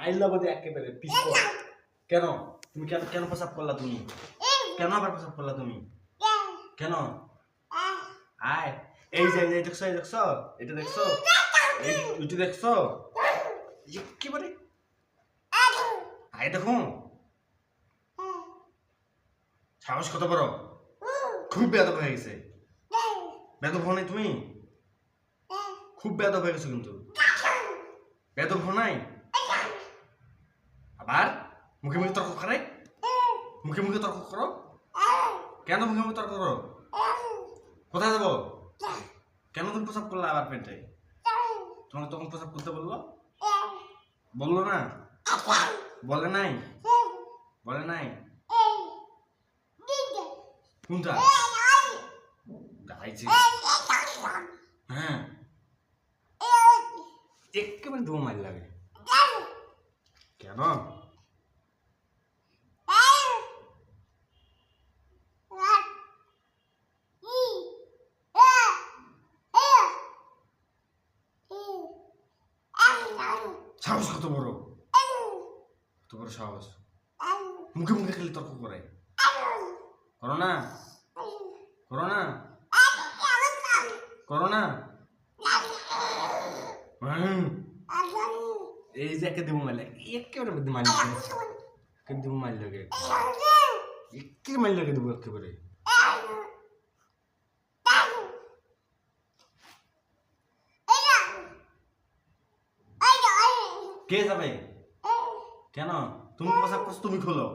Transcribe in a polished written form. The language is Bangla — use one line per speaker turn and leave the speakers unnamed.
মাইল্লা বদে একেবারে পিছপো। কেন তুমি কেন কেন প্রসাব করলা তুমি? কেন আবার প্রসাব করলা তুমি? কেন? আয় এই যে দেখছো এই দেখছো এটা দেখছো এটা দেখছো একেবারে আয় দেখো সাহস কত বড়, খুব বেয়াদব হয়ে গেছে। বেয়াদব হও নাই তুমি, খুব বেয়াদব হয়ে গেছো কিন্তু। বেয়াদব হও নাই আবার মুখে মুখে তর্ক করে, মুখে মুখে তর্ক করো। কেন মুখে মুখে তর্ক করো? কোথায় যাবো? কেন তুমি প্রসাব করলে আবার পেটে? তোমাকে তখন প্রসাব করতে বললো? বললো না? বলে নাই? বলে নাই? কোনটা গাইছে? হ্যাঁ একেবারে দু মাইল লাগে। কেন? সাহস কত বড়, কত বড় সাহস, মুখে মুখে খালি তর্ক করে। করো না, করো না, করো না। এই যে একে দেবো মাইলে একেবারে মাইল দেবো মাইল লাগে, একে মাইল লাগে দেবো একেবারে। কে যাবে? কেন তুমি প্রসাব করছো? তুমি খোলো।